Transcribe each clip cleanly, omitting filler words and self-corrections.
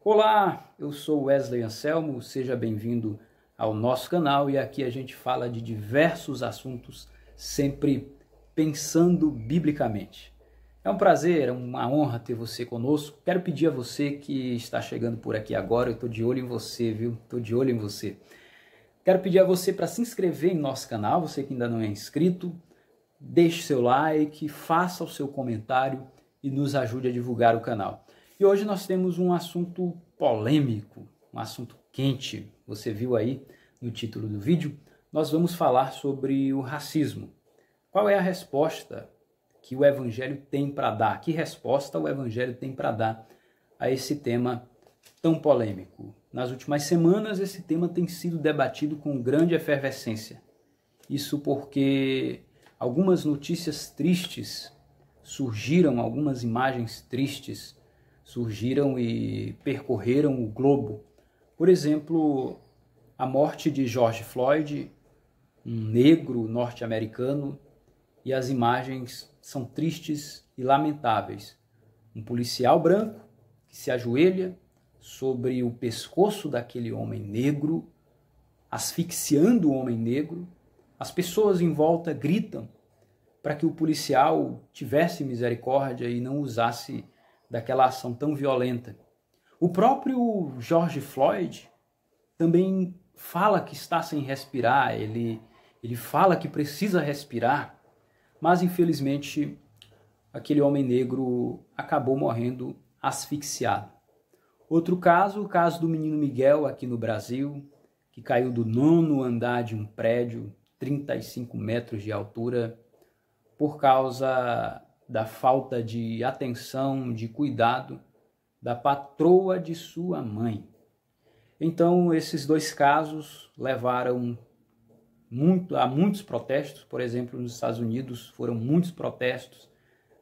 Olá, eu sou Wesley Anselmo, seja bem-vindo ao nosso canal e aqui a gente fala de diversos assuntos, sempre pensando biblicamente. É um prazer, é uma honra ter você conosco. Quero pedir a você que está chegando por aqui agora, eu estou de olho em você, viu? Estou de olho em você. Quero pedir a você para se inscrever em nosso canal, você que ainda não é inscrito, deixe seu like, faça o seu comentário e nos ajude a divulgar o canal. E hoje nós temos um assunto polêmico, um assunto quente. Você viu aí no título do vídeo? Nós vamos falar sobre o racismo. Qual é a resposta que o Evangelho tem para dar? Que resposta o Evangelho tem para dar a esse tema tão polêmico? Nas últimas semanas, esse tema tem sido debatido com grande efervescência. Isso porque algumas notícias tristes surgiram, algumas imagens tristes surgiram e percorreram o globo. Por exemplo, a morte de George Floyd, um negro norte-americano, e as imagens são tristes e lamentáveis. Um policial branco que se ajoelha sobre o pescoço daquele homem negro, asfixiando o homem negro. As pessoas em volta gritam para que o policial tivesse misericórdia e não usasse daquela ação tão violenta. O próprio George Floyd também fala que está sem respirar, ele fala que precisa respirar, mas infelizmente aquele homem negro acabou morrendo asfixiado. Outro caso, o caso do menino Miguel aqui no Brasil, que caiu do 9º andar de um prédio, 35 metros de altura, por causa da falta de atenção, de cuidado da patroa de sua mãe. Então, esses dois casos levaram a muitos protestos. Por exemplo, nos Estados Unidos foram muitos protestos,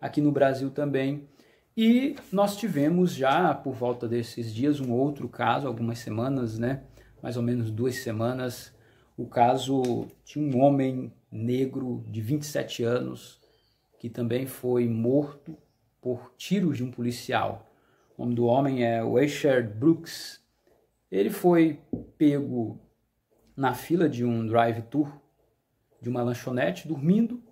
aqui no Brasil também. E nós tivemos já, por volta desses dias, um outro caso, algumas semanas, mais ou menos 2 semanas, o caso de um homem negro de 27 anos, que também foi morto por tiros de um policial. O nome do homem é Rayshard Brooks. Ele foi pego na fila de um drive-thru, de uma lanchonete, dormindo,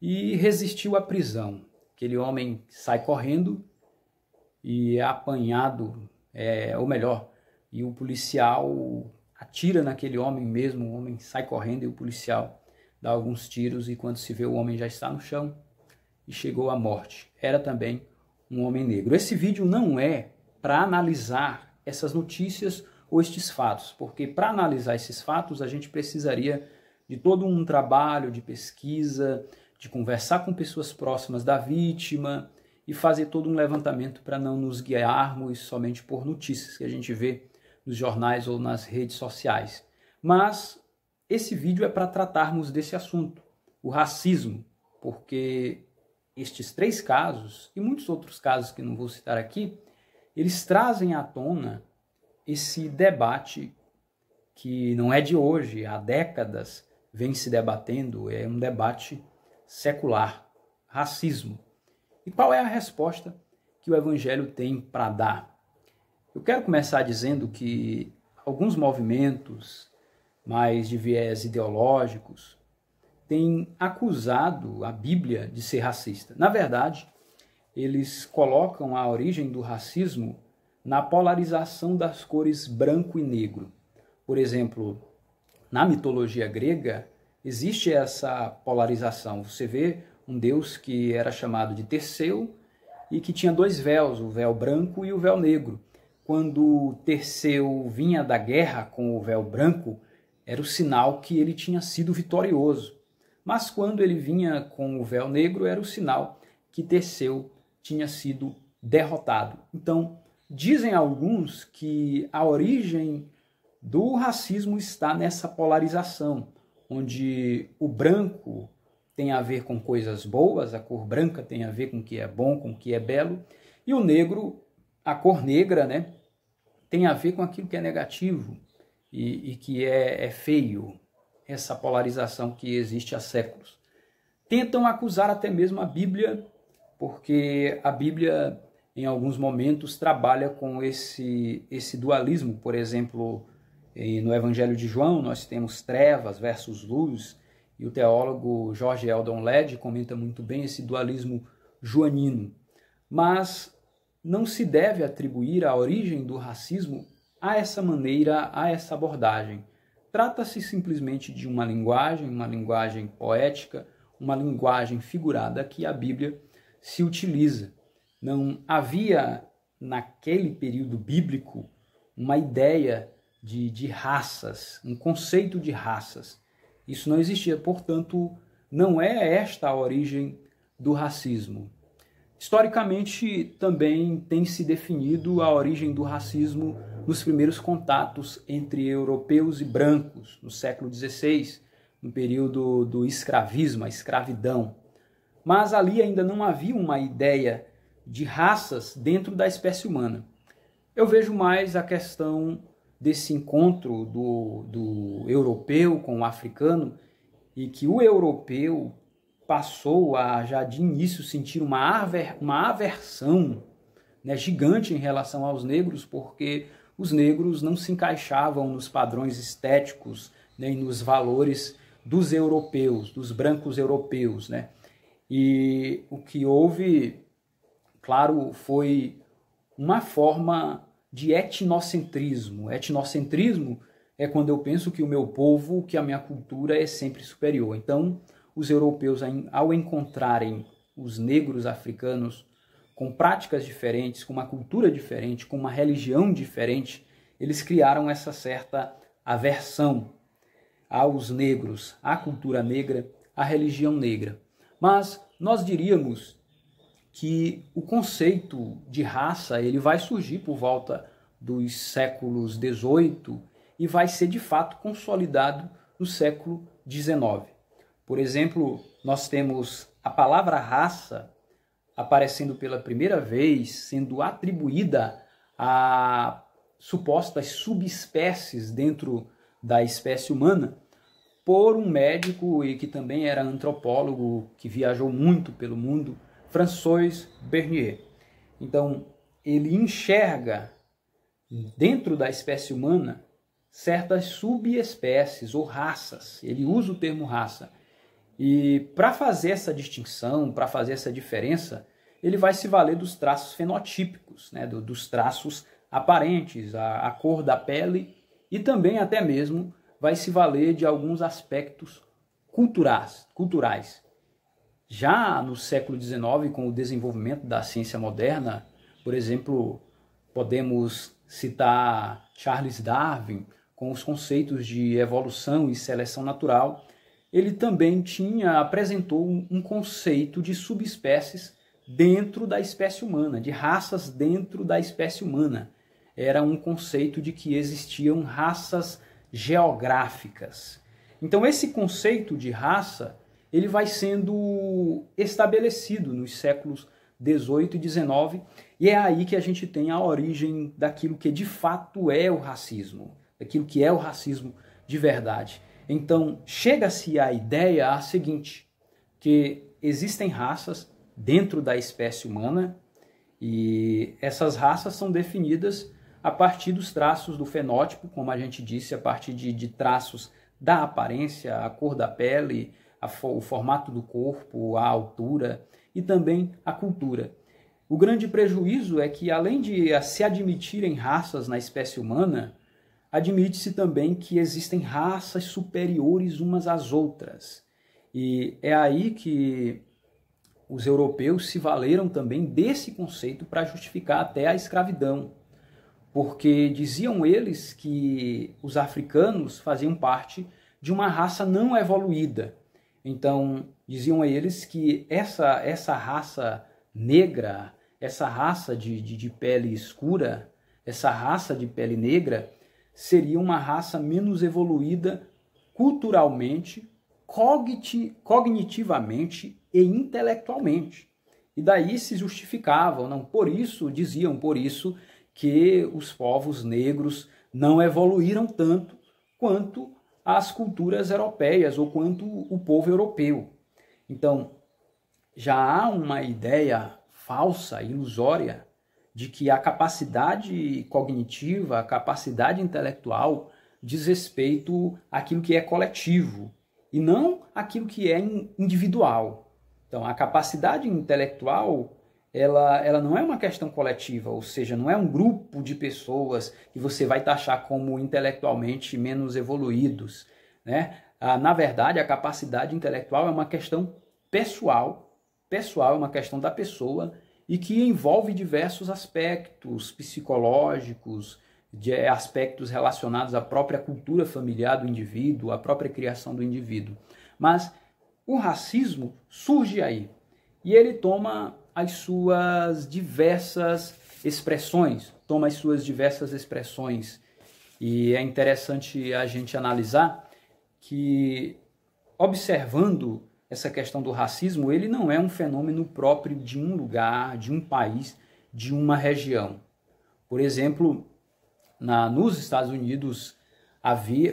e resistiu à prisão. Aquele homem sai correndo e é apanhado, e o policial atira naquele homem mesmo, o homem sai correndo e o policial dá alguns tiros e quando se vê o homem já está no chão e chegou à morte. Era também um homem negro. Esse vídeo não é para analisar essas notícias ou estes fatos, porque para analisar esses fatos a gente precisaria de todo um trabalho de pesquisa, de conversar com pessoas próximas da vítima e fazer todo um levantamento para não nos guiarmos somente por notícias que a gente vê nos jornais ou nas redes sociais. Mas esse vídeo é para tratarmos desse assunto, o racismo, porque estes 3 casos, e muitos outros casos que não vou citar aqui, eles trazem à tona esse debate que não é de hoje, há décadas vem se debatendo, é um debate secular, racismo. E qual é a resposta que o Evangelho tem para dar? Eu quero começar dizendo que alguns movimentos mais de viés ideológicos, têm acusado a Bíblia de ser racista. Na verdade, eles colocam a origem do racismo na polarização das cores branco e negro. Por exemplo, na mitologia grega, existe essa polarização. Você vê um deus que era chamado de Perseu e que tinha 2 véus, o véu branco e o véu negro. Quando Perseu vinha da guerra com o véu branco, era o sinal que ele tinha sido vitorioso. Mas quando ele vinha com o véu negro, era o sinal que Perseu tinha sido derrotado. Então, dizem alguns que a origem do racismo está nessa polarização, onde o branco tem a ver com coisas boas, a cor branca tem a ver com o que é bom, com o que é belo, e o negro, a cor negra, tem a ver com aquilo que é negativo, e que é feio, essa polarização que existe há séculos. Tentam acusar até mesmo a Bíblia, porque a Bíblia em alguns momentos, trabalha com esse dualismo. Por exemplo, no Evangelho de João, nós temos trevas versus luz, e o teólogo George Eldon Ladd comenta muito bem esse dualismo joanino. Mas não se deve atribuir a origem do racismo a essa maneira, a essa abordagem. Trata-se simplesmente de uma linguagem poética, uma linguagem figurada que a Bíblia se utiliza. Não havia, naquele período bíblico, uma ideia de raças, um conceito de raças. Isso não existia, portanto, não é esta a origem do racismo. Historicamente, também tem se definido a origem do racismo nos primeiros contatos entre europeus e brancos, no século XVI, no período do escravismo, a escravidão. Mas ali ainda não havia uma ideia de raças dentro da espécie humana. Eu vejo mais a questão desse encontro do europeu com o africano, e que o europeu passou a, já de início, sentir uma aversão, né, gigante em relação aos negros, porque os negros não se encaixavam nos padrões estéticos, nem nos valores dos europeus, dos brancos europeus, né? E o que houve, claro, foi uma forma de etnocentrismo. Etnocentrismo é quando eu penso que o meu povo, que a minha cultura é sempre superior. Então, os europeus, ao encontrarem os negros africanos com práticas diferentes, com uma cultura diferente, com uma religião diferente, eles criaram essa certa aversão aos negros, à cultura negra, à religião negra. Mas nós diríamos que o conceito de raça ele vai surgir por volta dos séculos XVIII e vai ser de fato consolidado no século XIX. Por exemplo, nós temos a palavra raça aparecendo pela primeira vez, sendo atribuída a supostas subespécies dentro da espécie humana, por um médico e que também era antropólogo, que viajou muito pelo mundo, François Bernier. Então, ele enxerga dentro da espécie humana certas subespécies ou raças. Ele usa o termo raça. E para fazer essa distinção, para fazer essa diferença, ele vai se valer dos traços fenotípicos, né, dos traços aparentes, a cor da pele, e também até mesmo vai se valer de alguns aspectos culturais. Já no século XIX, com o desenvolvimento da ciência moderna, por exemplo, podemos citar Charles Darwin, com os conceitos de evolução e seleção natural. Ele também apresentou um conceito de subespécies dentro da espécie humana, de raças dentro da espécie humana. Era um conceito de que existiam raças geográficas. Então esse conceito de raça ele vai sendo estabelecido nos séculos XVIII e XIX, e é aí que a gente tem a origem daquilo que de fato é o racismo, daquilo que é o racismo de verdade. Então chega-se à ideia seguinte, que existem raças dentro da espécie humana, e essas raças são definidas a partir dos traços do fenótipo, como a gente disse, a partir de traços da aparência, a cor da pele, o formato do corpo, a altura e também a cultura. O grande prejuízo é que, além de se admitirem raças na espécie humana, admite-se também que existem raças superiores umas às outras. E é aí que os europeus se valeram também desse conceito para justificar até a escravidão, porque diziam eles que os africanos faziam parte de uma raça não evoluída. Então, diziam eles que essa raça negra, essa raça de pele escura, essa raça de pele negra, seria uma raça menos evoluída culturalmente, cognitivamente e intelectualmente. E daí se justificavam, não, por isso que os povos negros não evoluíram tanto quanto as culturas europeias ou quanto o povo europeu. Então, já há uma ideia falsa, ilusória, de que a capacidade cognitiva, a capacidade intelectual diz respeito àquilo que é coletivo e não àquilo que é individual. Então, a capacidade intelectual, ela não é uma questão coletiva, ou seja, não é um grupo de pessoas que você vai taxar como intelectualmente menos evoluídos, né? Na verdade, a capacidade intelectual é uma questão pessoal, é uma questão da pessoa e que envolve diversos aspectos psicológicos, de aspectos relacionados à própria cultura familiar do indivíduo, à própria criação do indivíduo. Mas o racismo surge aí e ele toma as suas diversas expressões, e é interessante a gente analisar que, observando essa questão do racismo, ele não é um fenômeno próprio de um lugar, de um país, de uma região. Por exemplo, nos Estados Unidos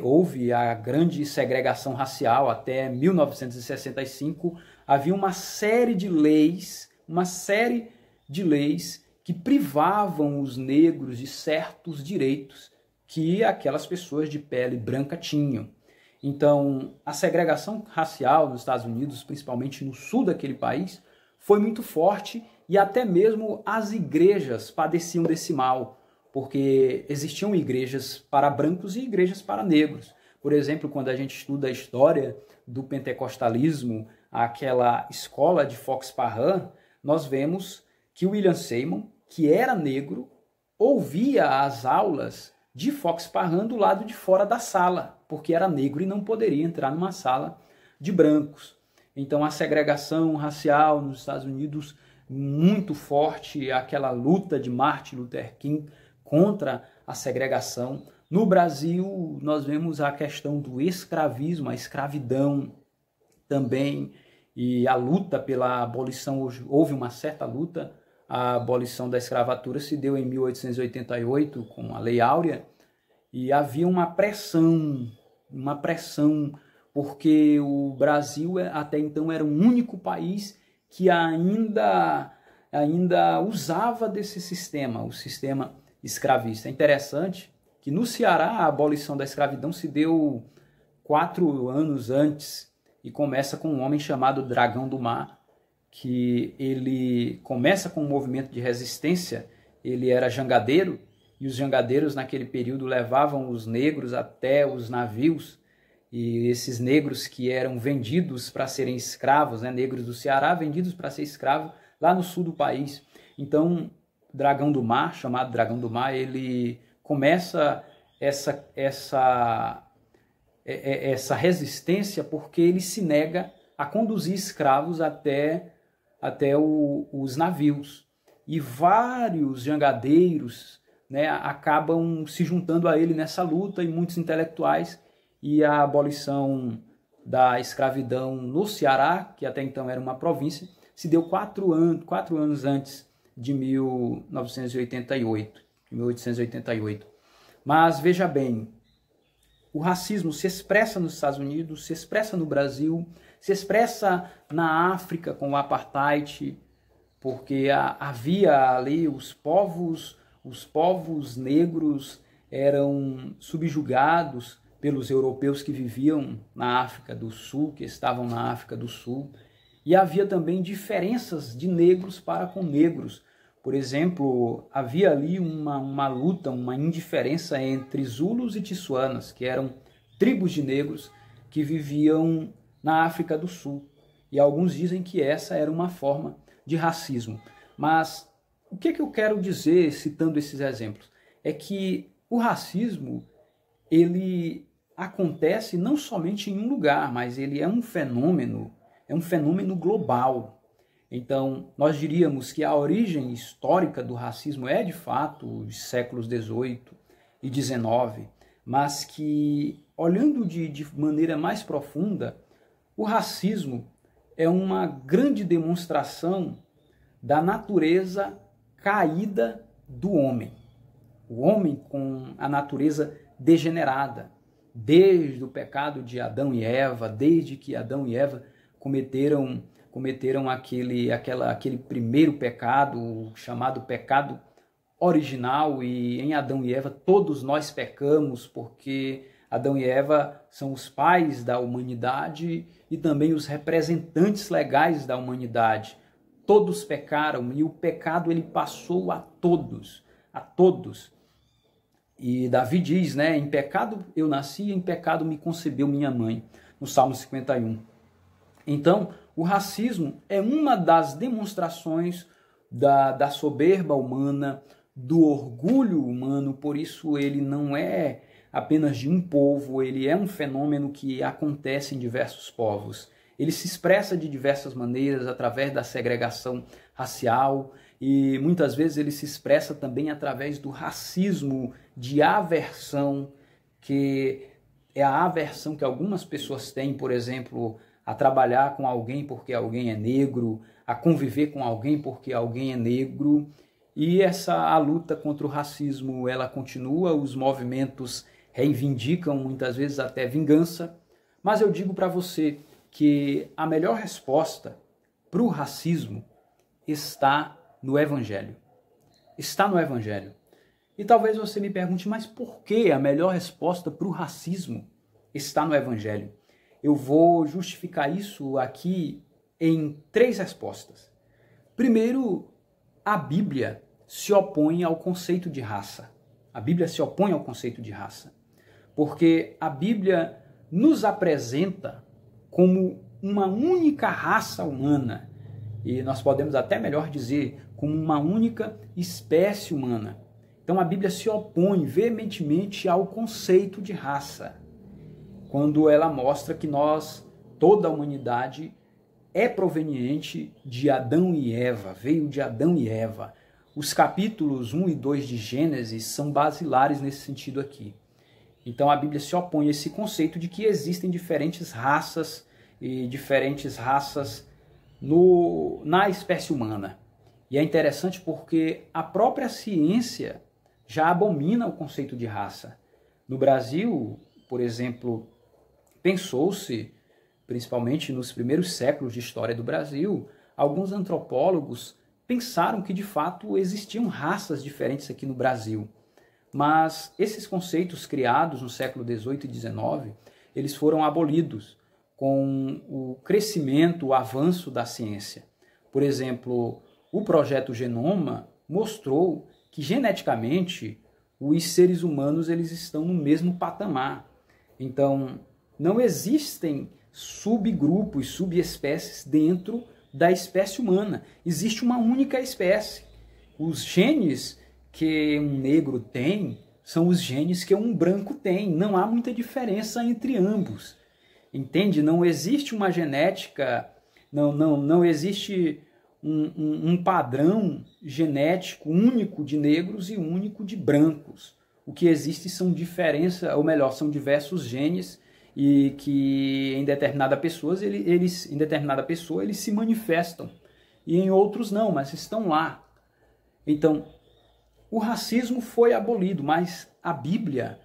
houve a grande segregação racial até 1965, havia uma série de leis que privavam os negros de certos direitos que aquelas pessoas de pele branca tinham. Então, a segregação racial nos Estados Unidos, principalmente no sul daquele país, foi muito forte e até mesmo as igrejas padeciam desse mal, porque existiam igrejas para brancos e igrejas para negros. Por exemplo, quando a gente estuda a história do pentecostalismo, aquela escola de Fox Parham, nós vemos que William Seymour, que era negro, ouvia as aulas de Fox Parham do lado de fora da sala, porque era negro e não poderia entrar numa sala de brancos. Então a segregação racial nos Estados Unidos muito forte, aquela luta de Martin Luther King contra a segregação. No Brasil, nós vemos a questão do escravismo, a escravidão também, e a luta pela abolição, houve uma certa luta, a abolição da escravatura se deu em 1888 com a Lei Áurea, e havia uma pressão, porque o Brasil até então era o único país que ainda usava desse sistema, o sistema escravista. É interessante que no Ceará a abolição da escravidão se deu 4 anos antes e começa com um homem chamado Dragão do Mar, que ele começa com um movimento de resistência. Ele era jangadeiro e os jangadeiros naquele período levavam os negros até os navios, e esses negros que eram vendidos para serem escravos, né, negros do Ceará vendidos para ser escravo lá no sul do país. Então, Dragão do Mar, chamado Dragão do Mar, ele começa essa resistência porque ele se nega a conduzir escravos até os navios. E vários jangadeiros, né, acabam se juntando a ele nessa luta, e muitos intelectuais, e a abolição da escravidão no Ceará, que até então era uma província, se deu 4 anos antes de 1888. Mas veja bem, o racismo se expressa nos Estados Unidos, se expressa no Brasil, se expressa na África com o apartheid, porque havia ali os povos negros eram subjugados pelos europeus que viviam na África do Sul, que estavam na África do Sul, e havia também diferenças de negros para com negros. Por exemplo, havia ali uma luta, uma indiferença entre Zulus e Tissuanas, que eram tribos de negros que viviam na África do Sul. E alguns dizem que essa era uma forma de racismo. Mas o que eu quero dizer, citando esses exemplos? É que o racismo, ele acontece não somente em um lugar, mas ele é um fenômeno global. Então, nós diríamos que a origem histórica do racismo é, de fato, os séculos XVIII e XIX, mas que, olhando de maneira mais profunda, o racismo é uma grande demonstração da natureza caída do homem. O homem com a natureza degenerada, desde o pecado de Adão e Eva, desde que Adão e Eva cometeram aquele primeiro pecado, chamado pecado original, e em Adão e Eva todos nós pecamos, porque Adão e Eva são os pais da humanidade e também os representantes legais da humanidade. Todos pecaram e o pecado ele passou a todos, a todos. E Davi diz, né, em pecado eu nasci, em pecado me concebeu minha mãe, no Salmo 51. Então, o racismo é uma das demonstrações da soberba humana, do orgulho humano, por isso ele não é apenas de um povo, ele é um fenômeno que acontece em diversos povos. Ele se expressa de diversas maneiras, através da segregação racial, e muitas vezes ele se expressa também através do racismo de aversão, que é a aversão que algumas pessoas têm, por exemplo, a trabalhar com alguém porque alguém é negro, a conviver com alguém porque alguém é negro. E a luta contra o racismo, ela continua, os movimentos reivindicam muitas vezes até vingança, mas eu digo para você que a melhor resposta para o racismo está no Evangelho. Está no Evangelho. E talvez você me pergunte, mas por que a melhor resposta para o racismo está no Evangelho? Eu vou justificar isso aqui em 3 respostas. Primeiro, a Bíblia se opõe ao conceito de raça. A Bíblia se opõe ao conceito de raça, porque a Bíblia nos apresenta como uma única raça humana, e nós podemos até melhor dizer, como uma única espécie humana. Então a Bíblia se opõe veementemente ao conceito de raça, quando ela mostra que toda a humanidade é proveniente de Adão e Eva, veio de Adão e Eva. Os capítulos 1 e 2 de Gênesis são basilares nesse sentido aqui. Então a Bíblia se opõe a esse conceito de que existem diferentes raças na espécie humana. E é interessante porque a própria ciência já abomina o conceito de raça. No Brasil, por exemplo, pensou-se, principalmente nos primeiros séculos de história do Brasil, alguns antropólogos pensaram que de fato existiam raças diferentes aqui no Brasil. Mas esses conceitos criados no século XVIII e XIX, eles foram abolidos com o crescimento, o avanço da ciência. Por exemplo, o Projeto Genoma mostrou que geneticamente os seres humanos eles estão no mesmo patamar. Então, não existem subgrupos, subespécies dentro da espécie humana. Existe uma única espécie. Os genes que um negro tem são os genes que um branco tem. Não há muita diferença entre ambos. Entende? Não existe uma genética, não existe um padrão genético único de negros e único de brancos. O que existe são são diversos genes e que em determinada pessoa eles se manifestam e em outros não, mas estão lá. Então, o racismo foi abolido, mas a Bíblia,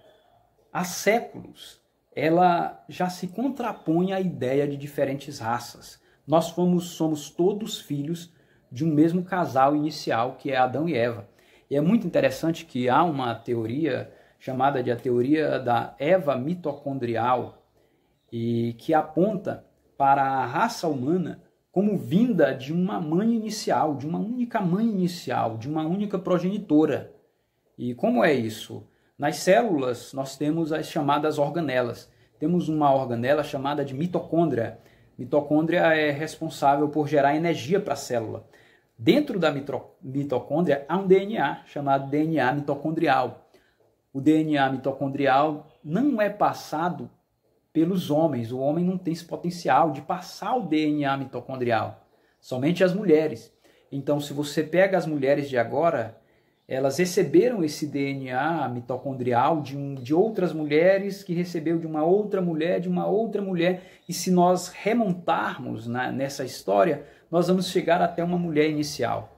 há séculos, ela já se contrapõe à ideia de diferentes raças. Nós somos todos filhos de um mesmo casal inicial, que é Adão e Eva. E é muito interessante que há uma teoria chamada de a teoria da Eva mitocondrial, e que aponta para a raça humana como vinda de uma mãe inicial, de uma única mãe inicial, de uma única progenitora. E como é isso? Nas células nós temos as chamadas organelas. Temos uma organela chamada de mitocôndria. Mitocôndria é responsável por gerar energia para a célula. Dentro da mitocôndria há um DNA chamado DNA mitocondrial. O DNA mitocondrial não é passado pelos homens. O homem não tem esse potencial de passar o DNA mitocondrial. Somente as mulheres. Então, se você pega as mulheres de agora, elas receberam esse DNA mitocondrial de outras mulheres, que recebeu de uma outra mulher, e se nós remontarmos nessa história, nós vamos chegar até uma mulher inicial,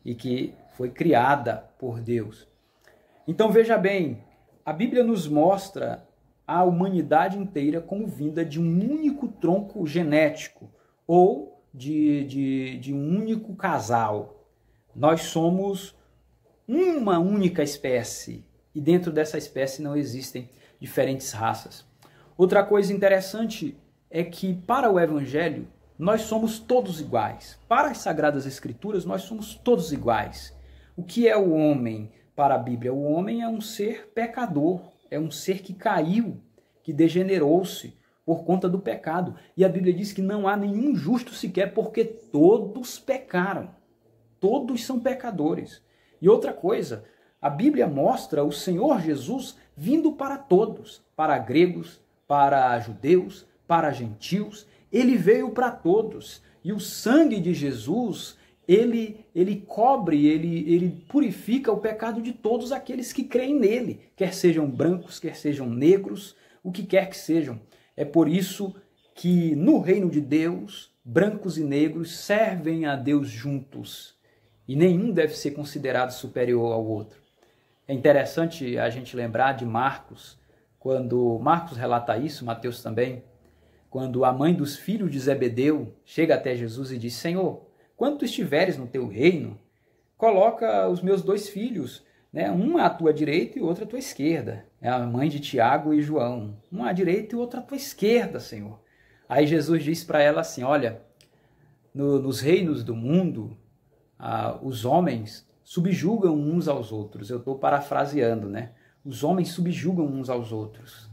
e que foi criada por Deus. Então veja bem, a Bíblia nos mostra a humanidade inteira como vinda de um único tronco genético, ou de um único casal. Nós somos uma única espécie e dentro dessa espécie não existem diferentes raças. Outra coisa interessante é que para o Evangelho nós somos todos iguais. Para as Sagradas Escrituras nós somos todos iguais. O que é o homem para a Bíblia? O homem é um ser pecador, é um ser que caiu, que degenerou-se por conta do pecado. E a Bíblia diz que não há nenhum justo sequer, porque todos pecaram. Todos são pecadores. E outra coisa, a Bíblia mostra o Senhor Jesus vindo para todos, para gregos, para judeus, para gentios. Ele veio para todos. E o sangue de Jesus, ele cobre, ele purifica o pecado de todos aqueles que creem nele, quer sejam brancos, quer sejam negros, o que quer que sejam. É por isso que no reino de Deus, brancos e negros servem a Deus juntos e nenhum deve ser considerado superior ao outro. É interessante a gente lembrar de Marcos, quando Marcos relata isso, Mateus também, quando a mãe dos filhos de Zebedeu chega até Jesus e diz: Senhor, quando tu estiveres no teu reino, coloca os meus 2 filhos, né, um à tua direita e outro à tua esquerda. É a mãe de Tiago e João. Um à direita e outro à tua esquerda, Senhor. Aí Jesus diz para ela assim: olha, nos reinos do mundo, os homens subjugam uns aos outros. Eu estou parafraseando, né? Os homens subjugam uns aos outros.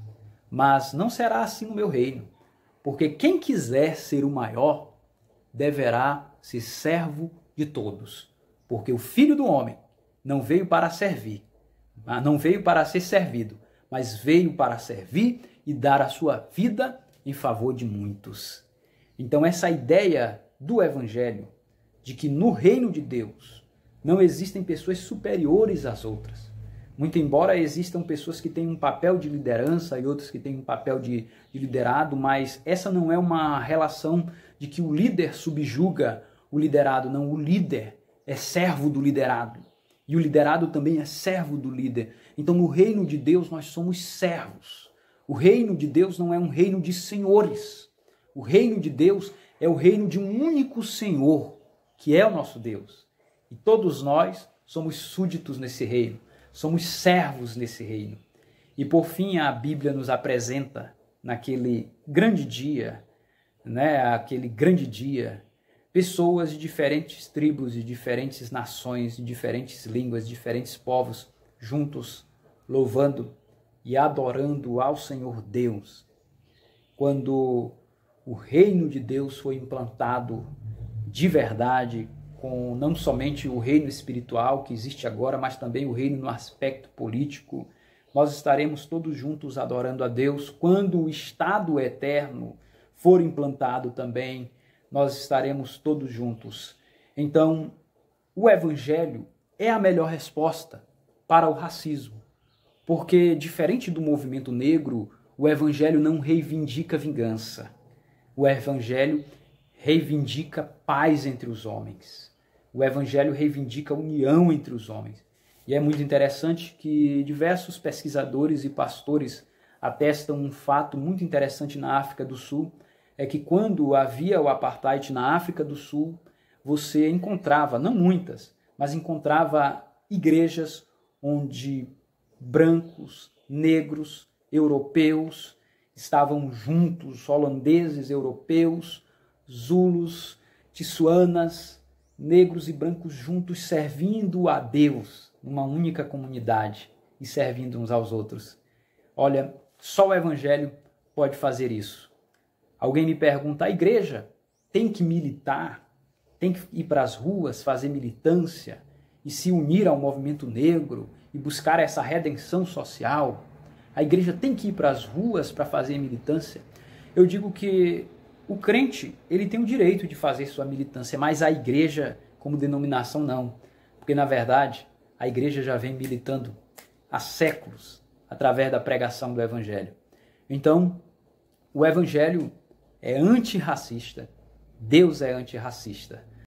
Mas não será assim no meu reino. Porque quem quiser ser o maior, deverá ser servo de todos. Porque o Filho do Homem não veio para servir, não veio para ser servido, mas veio para servir e dar a sua vida em favor de muitos. Então essa ideia do Evangelho, de que no reino de Deus não existem pessoas superiores às outras, muito embora existam pessoas que têm um papel de liderança e outras que têm um papel de liderado, mas essa não é uma relação de que o líder subjuga o liderado, não, o líder é servo do liderado. E o liderado também é servo do líder. Então, no reino de Deus, nós somos servos. O reino de Deus não é um reino de senhores. O reino de Deus é o reino de um único Senhor, que é o nosso Deus. E todos nós somos súditos nesse reino. Somos servos nesse reino. E, por fim, a Bíblia nos apresenta, naquele grande dia, pessoas de diferentes tribos, de diferentes nações, de diferentes línguas, de diferentes povos, juntos, louvando e adorando ao Senhor Deus. Quando o reino de Deus foi implantado de verdade, com não somente o reino espiritual que existe agora, mas também o reino no aspecto político, nós estaremos todos juntos adorando a Deus. Quando o Estado eterno for implantado também, nós estaremos todos juntos. Então, o Evangelho é a melhor resposta para o racismo, porque, diferente do movimento negro, o Evangelho não reivindica vingança. O Evangelho reivindica paz entre os homens. O Evangelho reivindica união entre os homens. E é muito interessante que diversos pesquisadores e pastores atestam um fato muito interessante na África do Sul, é que quando havia o apartheid na África do Sul, você encontrava, não muitas, mas encontrava igrejas onde brancos, negros, europeus estavam juntos, holandeses, europeus, zulus, tissuanas, negros e brancos juntos servindo a Deus numa única comunidade e servindo uns aos outros. Olha, só o Evangelho pode fazer isso. Alguém me pergunta, a igreja tem que militar, tem que ir para as ruas, fazer militância e se unir ao movimento negro e buscar essa redenção social? A igreja tem que ir para as ruas para fazer militância? Eu digo que o crente, ele tem o direito de fazer sua militância, mas a igreja como denominação não. Porque na verdade, a igreja já vem militando há séculos através da pregação do Evangelho. Então, o Evangelho é antirracista, Deus é antirracista.